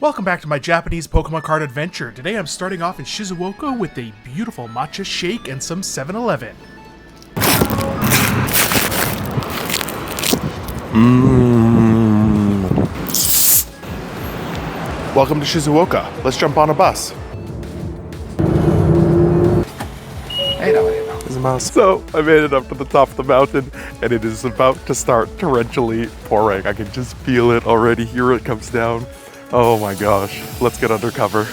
Welcome back to my Japanese Pokemon card adventure. Today I'm starting off in Shizuoka with a beautiful matcha shake and some 7-Eleven. Welcome to Shizuoka. Let's jump on a bus. There's a mouse. So I made it up to the top of the mountain and it is about to start torrentially pouring. I can just feel it already. Here it comes down. Oh my gosh, let's get undercover.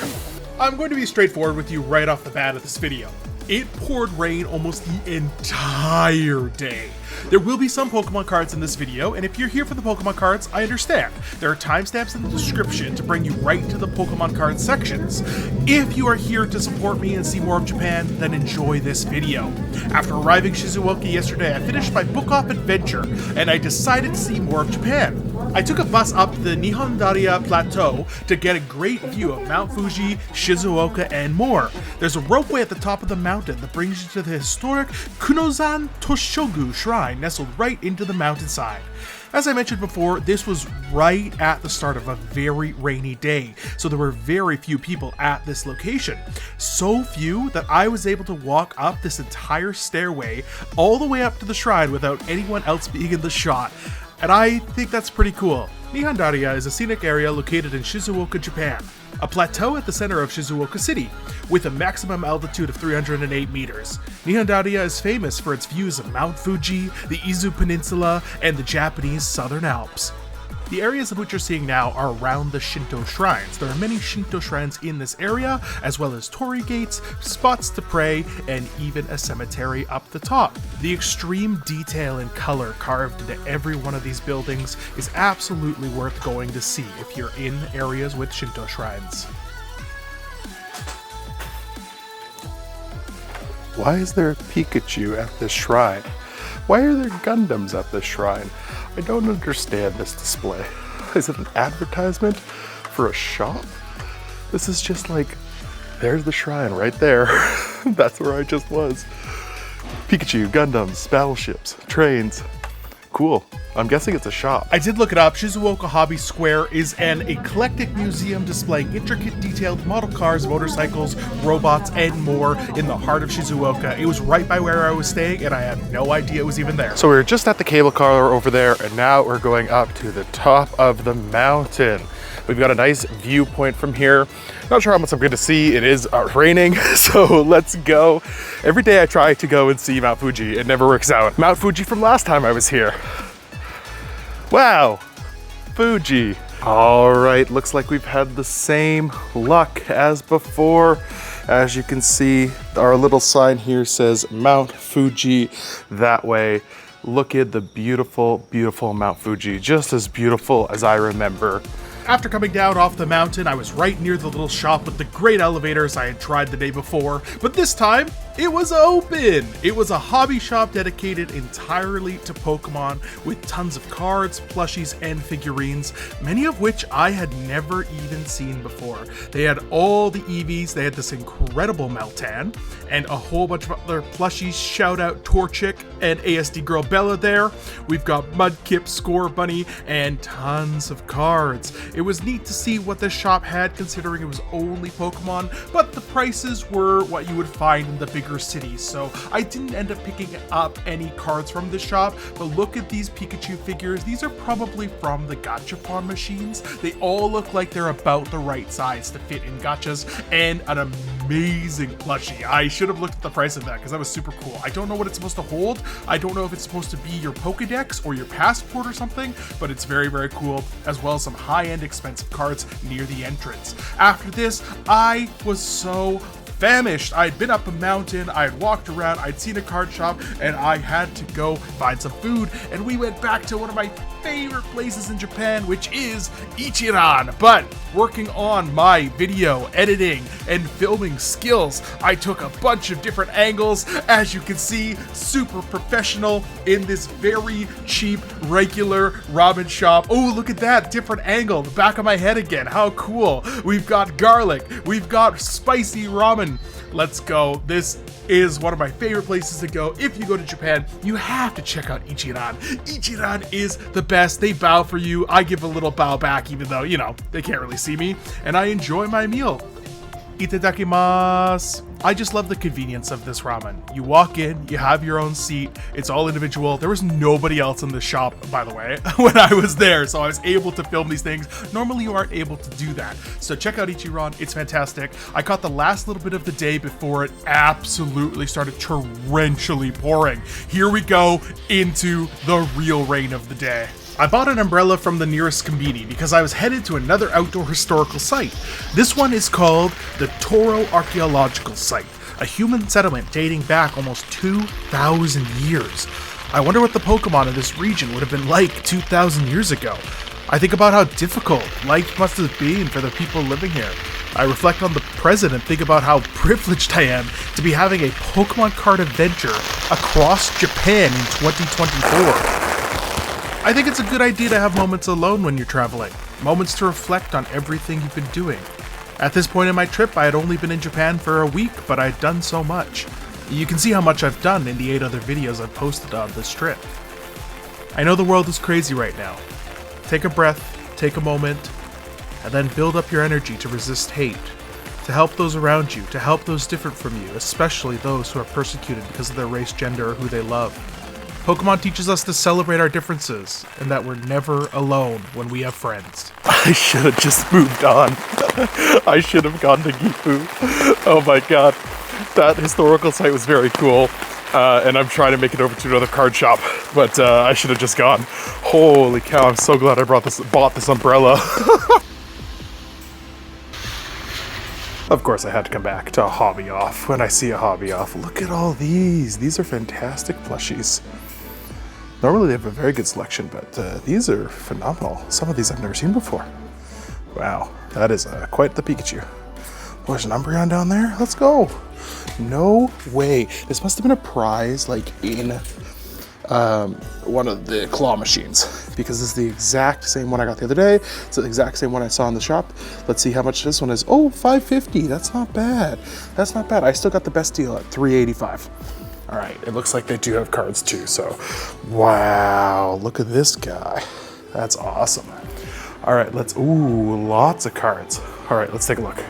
I'm going to be straightforward with you right off the bat of this video. It poured rain almost the entire day. There will be some Pokemon cards in this video, and if you're here for the Pokemon cards, I understand. There are timestamps in the description to bring you right to the Pokemon card sections. If you are here to support me and see more of Japan, then enjoy this video. After arriving Shizuoka yesterday, I finished my book off adventure, and I decided to see more of Japan. I took a bus up the Nihondaira Plateau to get a great view of Mount Fuji, Shizuoka, and more. There's a ropeway at the top of the mountain that brings you to the historic Kunozan Toshogu Shrine nestled right into the mountainside. As I mentioned before, this was right at the start of a very rainy day, so there were very few people at this location. So few that I was able to walk up this entire stairway all the way up to the shrine without anyone else being in the shot. And I think that's pretty cool. Nihondaira is a scenic area located in Shizuoka, Japan. A plateau at the center of Shizuoka City, with a maximum altitude of 308 meters. Nihondaira is famous for its views of Mount Fuji, the Izu Peninsula, and the Japanese Southern Alps. The areas of which you're seeing now are around the Shinto shrines. There are many Shinto shrines in this area, as well as torii gates, spots to pray, and even a cemetery up the top. The extreme detail and color carved into every one of these buildings is absolutely worth going to see if you're in areas with Shinto shrines. Why is there a Pikachu at this shrine? Why are there Gundams at this shrine? I don't understand this display. Is it an advertisement for a shop? This is just like, there's the shrine right there. That's where I just was. Pikachu, Gundams, battleships, trains. Cool. I'm guessing it's a shop. I did look it up. Shizuoka Hobby Square is an eclectic museum displaying intricate, detailed model cars, motorcycles, robots, and more in the heart of Shizuoka. It was right by where I was staying, and I had no idea it was even there. So we were just at the cable car over there, and now we're going up to the top of the mountain. We've got a nice viewpoint from here. Not sure how much I'm going to see. It is raining, so let's go. Every day I try to go and see Mount Fuji. It never works out. Mount Fuji from last time I was here. Wow, Fuji. All right, looks like we've had the same luck as before. As you can see, our little sign here says Mount Fuji that way. Look at the beautiful, beautiful Mount Fuji, just as beautiful as I remember. After coming down off the mountain, I was right near the little shop with the great elevators I had tried the day before, but this time, it was open! It was a hobby shop dedicated entirely to Pokemon, with tons of cards, plushies, and figurines, many of which I had never even seen before. They had all the Eevees, they had this incredible Meltan, and a whole bunch of other plushies. Shout out Torchic and ASD Girl Bella there. We've got Mudkip, Score Bunny, and tons of cards. It was neat to see what this shop had, considering it was only Pokemon, but the prices were what you would find in the bigger cities, so I didn't end up picking up any cards from this shop. But look at these Pikachu figures. These are probably from the Gachapon machines. They all look like they're about the right size to fit in gachas, and an amazing plushie. I should have looked at the price of that because that was super cool. I don't know what it's supposed to hold. I don't know if it's supposed to be your Pokedex or your passport or something, but it's very, very cool, as well as some high-end expensive cards near the entrance. After this, I was so famished. I had been up a mountain, I had walked around, I'd seen a card shop, and I had to go find some food, and we went back to one of my favorite places in Japan, which is Ichiran. But working on my video editing and filming skills, I took a bunch of different angles. As you can see, super professional in this very cheap, regular ramen shop. Oh, look at that, different angle, the back of my head again, how cool. We've got garlic, we've got spicy ramen. Let's go. This is one of my favorite places to go. If you go to Japan, you have to check out Ichiran. Ichiran is the best. They bow for you. I give a little bow back, even though, you know, they can't really see me, and I enjoy my meal. Itadakimasu. I just love the convenience of this ramen. You walk in, you have your own seat, it's all individual. There was nobody else in the shop, by the way, when I was there, so I was able to film these things. Normally you aren't able to do that. So check out Ichiran, it's fantastic. I caught the last little bit of the day before it absolutely started torrentially pouring. Here we go into the real rain of the day. I bought an umbrella from the nearest conveni because I was headed to another outdoor historical site. This one is called the Toro Archaeological Site, a human settlement dating back almost 2,000 years. I wonder what the Pokemon in this region would have been like 2,000 years ago. I think about how difficult life must have been for the people living here. I reflect on the present and think about how privileged I am to be having a Pokemon card adventure across Japan in 2024. I think it's a good idea to have moments alone when you're traveling, moments to reflect on everything you've been doing. At this point in my trip, I had only been in Japan for a week, but I'd done so much. You can see how much I've done in the 8 other videos I've posted on this trip. I know the world is crazy right now. Take a breath, take a moment, and then build up your energy to resist hate, to help those around you, to help those different from you, especially those who are persecuted because of their race, gender, or who they love. Pokemon teaches us to celebrate our differences, and that we're never alone when we have friends. I should have just moved on. I should have gone to Gifu. Oh my god. That historical site was very cool. And I'm trying to make it over to another card shop, but I should have just gone. Holy cow, I'm so glad I bought this umbrella. Of course, I had to come back to a hobby off when I see a hobby off. Look at all these. These are fantastic plushies. Normally they have a very good selection, but these are phenomenal. Some of these I've never seen before. Wow, that is quite the Pikachu. Oh, there's an Umbreon down there. Let's go. No way. This must have been a prize like in one of the claw machines, because this is the exact same one I got the other day. It's the exact same one I saw in the shop. Let's see how much this one is. Oh, $5.50. That's not bad. That's not bad. I still got the best deal at $3.85. All right, it looks like they do have cards too, so wow, look at this guy. That's awesome. All right, ooh, lots of cards. All right, let's take a look.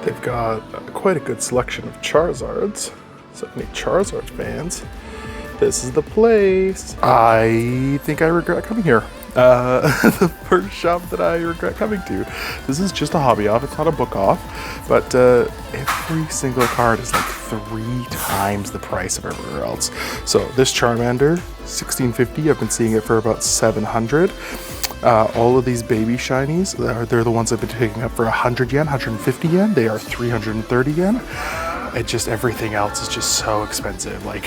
They've got quite a good selection of Charizards. So any Charizard fans, this is the place. I think I regret coming here. The first shop that I regret coming to. This is just a hobby off, it's not a book off, but every single card is like 3 times the price of everywhere else. So this Charmander, $16.50, I've been seeing it for about $700. All of these baby shinies, they're the ones I've been picking up for 100 yen, 150 yen. They are 330 yen. It just, everything else is just so expensive, like,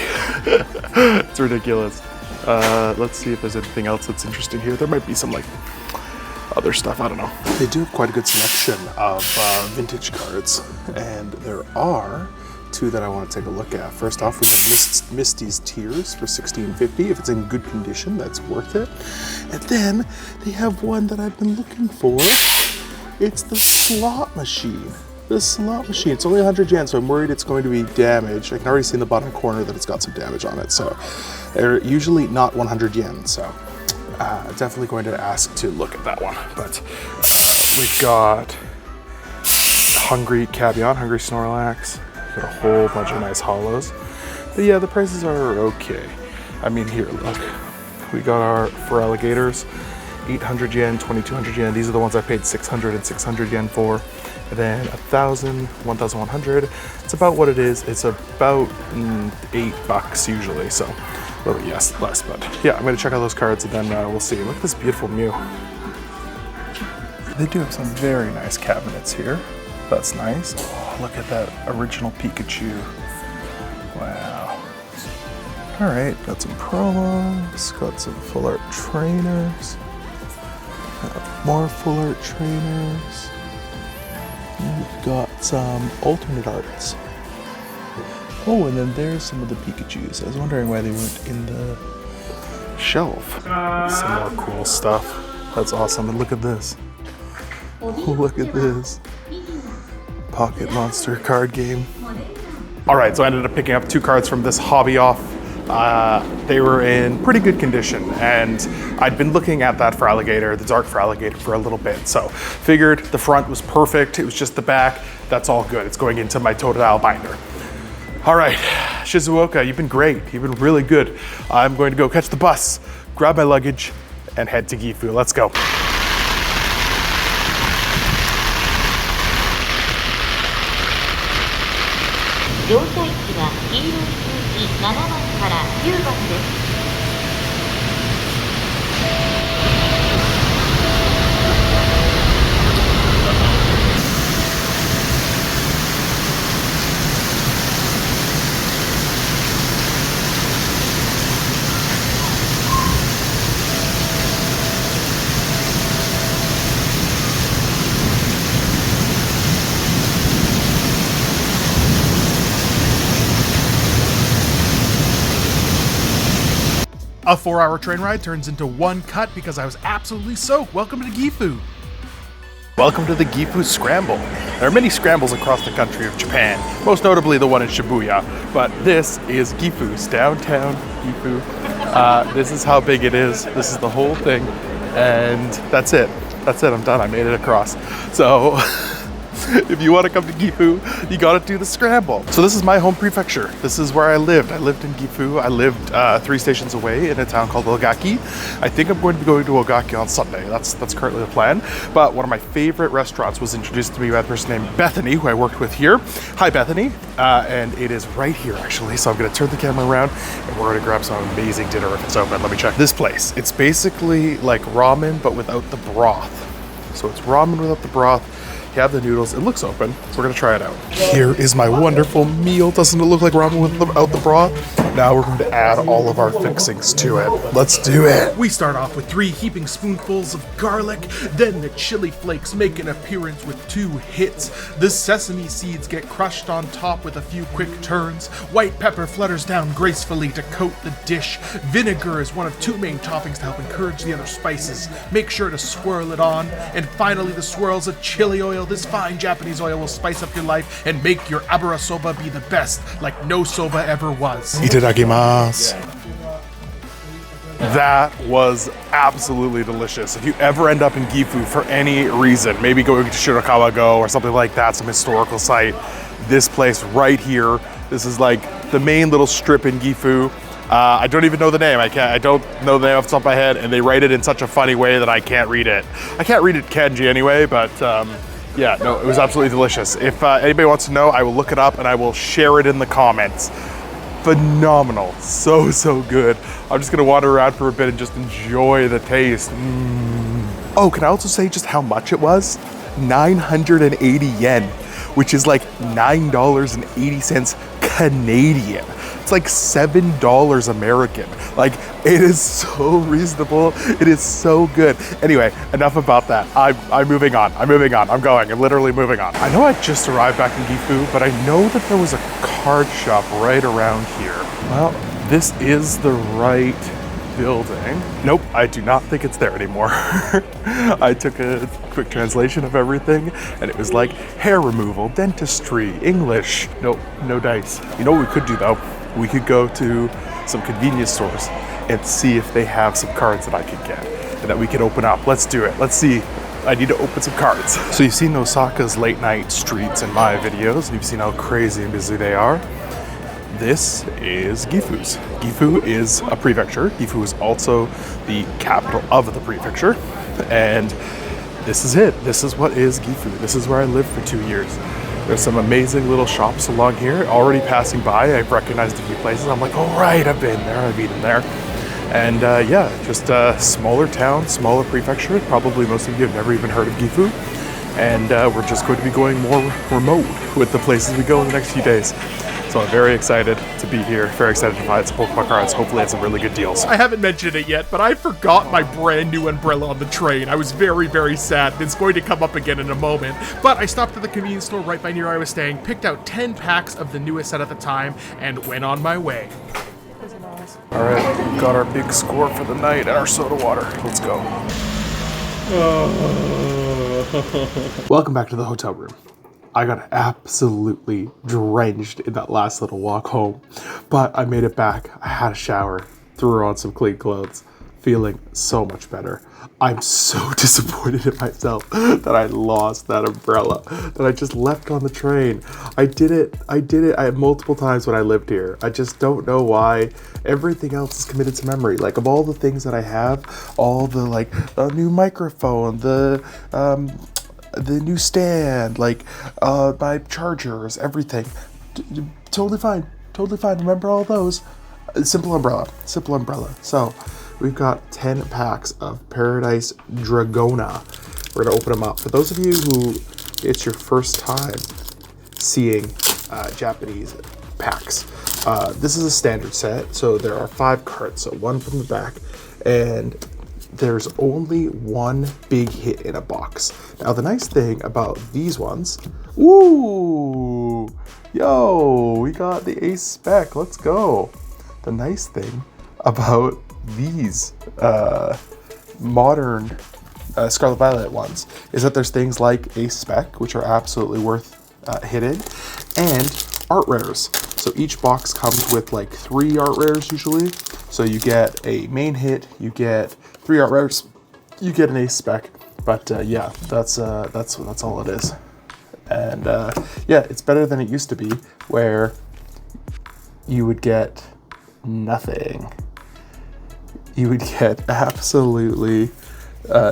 it's ridiculous. Let's see if there's anything else that's interesting here. There might be some like other stuff, I don't know. They do have quite a good selection of vintage cards, and there are 2 that I want to take a look at. First off, we have Misty's Tears for $16.50. If it's in good condition, that's worth it. And then they have one that I've been looking for. It's the slot machine. The slot machine. It's only 100 yen, so I'm worried it's going to be damaged. I can already see in the bottom corner that it's got some damage on it, so they're usually not 100 yen, so definitely going to ask to look at that one. But we've got Hungry Cabion, Hungry Snorlax, got a whole bunch of nice holos. But yeah, the prices are okay. I mean, here, look, we got our, for alligators, 800 yen, 2200 yen. These are the ones I paid 600 and 600 yen for. And then 1,000, 1,100. It's about what it is. It's about $8 usually, so a little bit less. But yeah, I'm gonna check out those cards and then we'll see. Look at this beautiful Mew. They do have some very nice cabinets here. That's nice. Oh, look at that original Pikachu. Wow. All right, got some promos. Got some full art trainers. More full art trainers. We've got some alternate arts. Oh, and then there's some of the Pikachus. I was wondering why they weren't in the shelf. Some more cool stuff. That's awesome. And look at this. Look at this. Pocket Monster card game. All right, so I ended up picking up 2 cards from this hobby off. They were in pretty good condition, and I'd been looking at that for Alligator, the dark for Alligator, for a little bit. So figured the front was perfect. It was just the back. That's all good. It's going into my Totodile binder. All right, Shizuoka, you've been great. You've been really good. I'm going to go catch the bus, grab my luggage, and head to Gifu. Let's go. 乗車位置は黄色い数字7番から9番です。 A 4-hour train ride turns into 1 cut because I was absolutely soaked. Welcome to Gifu. Welcome to the Gifu Scramble. There are many scrambles across the country of Japan, most notably the one in Shibuya, but this is Gifu's downtown Gifu. This is how big it is. This is the whole thing, and that's it. That's it, I'm done, I made it across. So, if you want to come to Gifu, you gotta do the scramble. So this is my home prefecture. This is where I lived. I lived in Gifu. I lived 3 stations away in a town called Ogaki. I think I'm going to be going to Ogaki on Sunday. That's currently the plan. But one of my favorite restaurants was introduced to me by a person named Bethany, who I worked with here. Hi, Bethany. And it is right here, actually. So I'm gonna turn the camera around and we're gonna grab some amazing dinner if it's open. Let me check this place. It's basically like ramen, but without the broth. So it's ramen without the broth. You have the noodles. It looks open, so we're gonna try it out. Here is my wonderful meal. Doesn't it look like ramen without the broth? Now we're going to add all of our fixings to it. Let's do it. We start off with 3 heaping spoonfuls of garlic, then the chili flakes make an appearance with 2 hits. The sesame seeds get crushed on top with a few quick turns. White pepper flutters down gracefully to coat the dish. Vinegar is one of 2 main toppings to help encourage the other spices. Make sure to swirl it on. And finally, the swirls of chili oil. This fine Japanese oil will spice up your life and make your abara soba be the best, like no soba ever was. Itadakimasu. That was absolutely delicious. If you ever end up in Gifu for any reason, maybe going to Shirokawa-go or something like that, some historical site, this place right here, this is like the main little strip in Gifu. I don't even know the name. I don't know the name off the top of my head, and they write it in such a funny way that I can't read it. I can't read it kanji anyway, but yeah, no, it was absolutely delicious. If anybody wants to know, I will look it up and I will share it in the comments. Phenomenal, so good. I'm just gonna wander around for a bit and just enjoy the taste. Oh, can I also say just how much it was? 980 yen, which is like $9.80 Canadian. It's like $7 American. Like, it is so reasonable. It is so good. Anyway, enough about that. I'm moving on. I'm literally moving on. I know I just arrived back in Gifu, but I know that there was a card shop right around here. Well, this is the right building. Nope, I do not think it's there anymore. I took a quick translation of everything and it was like hair removal, dentistry, English. Nope, no dice. You know what we could do though? We could go to some convenience stores and see if they have some cards that I could get and that we could open up. Let's do it. Let's see. I need to open some cards. So you've seen Osaka's late night streets in my videos and you've seen how crazy and busy they are. This is Gifu's. Gifu is a prefecture. Gifu is also the capital of the prefecture. And this is it. This is what is Gifu. This is where I lived for 2 years. There's some amazing little shops along here. Already passing by, I've recognized a few places. I'm like, oh right, I've been there, I've eaten there. And yeah, just a smaller town, smaller prefecture. Probably most of you have never even heard of Gifu. And we're just going to be going more remote with the places we go in the next few days. So I'm very excited to be here, very excited to find some Pokemon cards, hopefully at some really good deals. I haven't mentioned it yet, but I forgot my brand new umbrella on the train. I was very sad. It's going to come up again in a moment. But I stopped at the convenience store right by near I was staying, picked out 10 packs of the newest set at the time, and went on my way. All right, we've got our big score for the night and our soda water. Let's go. Welcome back to the hotel room. I got absolutely drenched in that last little walk home, but I made it back. I had a shower, threw on some clean clothes, feeling so much better. I'm so disappointed in myself that I lost that umbrella, that I just left on the train. I did it multiple times when I lived here. I just don't know why. Everything else is committed to memory. Like, of all the things that I have, all the, like, the new microphone, the new stand, like, my chargers, everything. Totally fine. Remember all those? Simple umbrella. So, we've got 10 packs of Paradise Dragona. We're going to open them up. For those of you who it's your first time seeing Japanese packs, this is a standard set. So there are 5 cards, so 1 from the back. And there's only 1 big hit in a box. Now, the nice thing about these ones, woo! Yo, we got the Ace Spec. Let's go. The nice thing about these modern Scarlet Violet ones is that there's things like Ace Spec, which are absolutely worth hitting, and art rares. So each box comes with like 3 art rares usually. So you get a main hit, you get 3 art rares, you get an Ace Spec. But yeah, that's all it is. And yeah, it's better than it used to be, where you would get nothing. You would get absolutely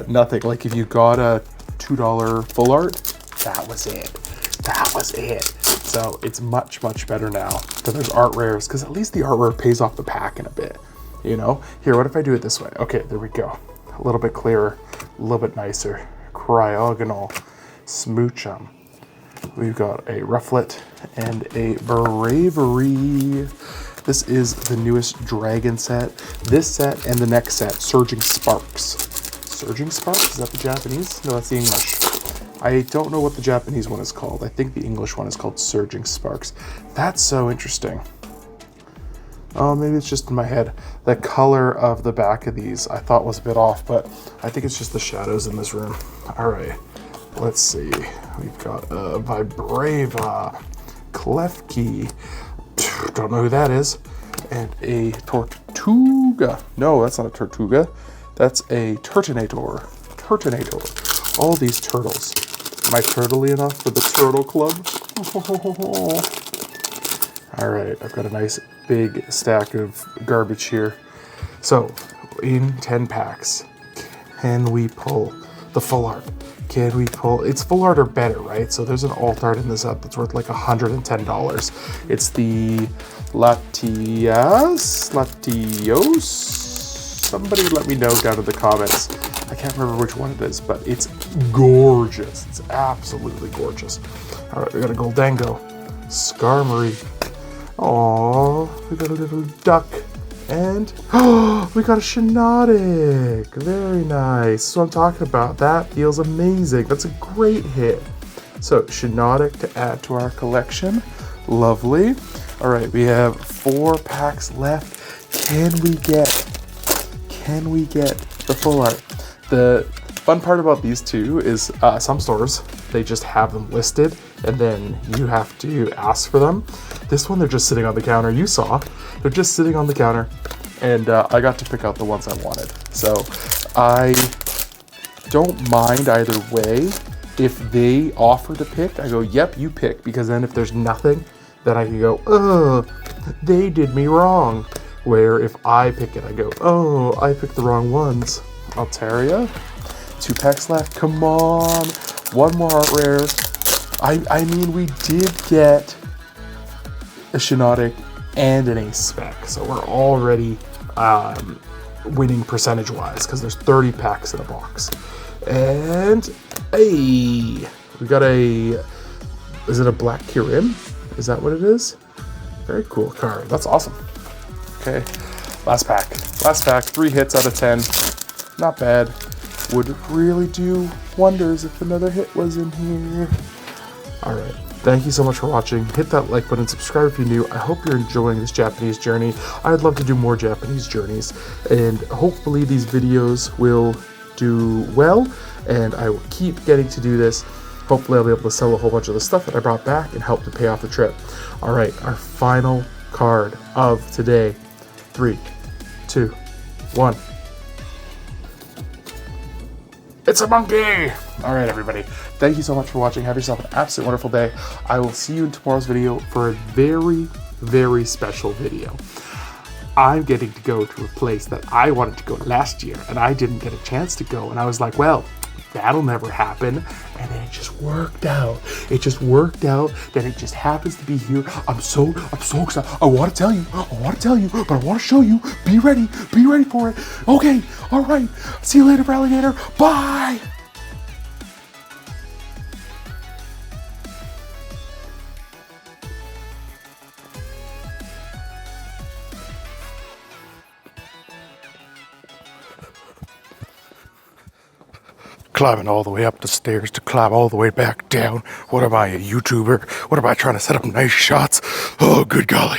nothing. Like, if you got a $2 full art, that was it. So it's much better now that there's art rares, because at least the art rare pays off the pack in a bit, you know? Here, what if I do it this way? Okay, there we go. A little bit clearer, a little bit nicer. Cryogonal Smoochum. We've got a Rufflet and a Bravery. This is the newest Dragon set. This set and the next set, Surging Sparks. Surging Sparks? Is that the Japanese? No, that's the English. I don't know what the Japanese one is called. I think the English one is called Surging Sparks. That's so interesting. Oh, maybe it's just in my head. The color of the back of these I thought was a bit off, but I think it's just the shadows in this room. All right, let's see. We've got a Vibrava, Klefki, don't know who that is, and a Tortuga. No, that's not a Tortuga. That's a Turtonator. All these turtles. Am I turtly enough for the Turtle Club? All right, I've got a nice big stack of garbage here. So, in 10 packs, can we pull the full art? Can we pull? It's full art or better, right? So there's an alt art in this set that's worth like $110. It's the Latios. Somebody let me know down in the comments. I can't remember which one it is, but it's gorgeous. It's absolutely gorgeous. All right, we got a Goldango, Skarmory. Oh, we got a little duck. And we got a Shiinotic. Very nice. So I'm talking about. That feels amazing. That's a great hit. So Shiinotic to add to our collection. Lovely. All right, we have 4 packs left. Can we get the full art? The fun part about these two is some stores, they just have them listed and then you have to ask for them. This one, they're just sitting on the counter. You saw, they're just sitting on the counter, and I got to pick out the ones I wanted. So I don't mind either way. If they offer to pick, I go, yep, you pick, because then if there's nothing, then I can go, they did me wrong. Where if I pick it, I go, oh, I picked the wrong ones. Altaria, 2 packs left. Come on, 1 more art rare. I mean, we did get a Shiinotic and an Ace Spec, so we're already winning percentage-wise because there's 30 packs in a box. And we got a, is it a Black Kirin? Is that what it is? Very cool card. That's awesome. Okay, last pack. 3 hits out of 10. Not bad. Would really do wonders if another hit was in here. All right. Thank you so much for watching. Hit that like button, subscribe if you're new. I hope you're enjoying this Japanese journey. I'd love to do more Japanese journeys, and hopefully these videos will do well, and I will keep getting to do this. Hopefully I'll be able to sell a whole bunch of the stuff that I brought back and help to pay off the trip. All right, our final card of today. 3, 2, 1. It's a monkey! All right, everybody. Thank you so much for watching. Have yourself an absolutely wonderful day. I will see you in tomorrow's video for a very, very special video. I'm getting to go to a place that I wanted to go last year, and I didn't get a chance to go. And I was like, well, that'll never happen. And then it just worked out. It just worked out that it just happens to be here. I'm so excited. I want to tell you, but I want to show you. Be ready for it. Okay, all right. See you later, alligator. Bye. Climbing all the way up the stairs to climb all the way back down. What am I, a YouTuber? What am I trying to set up nice shots? Oh, good golly.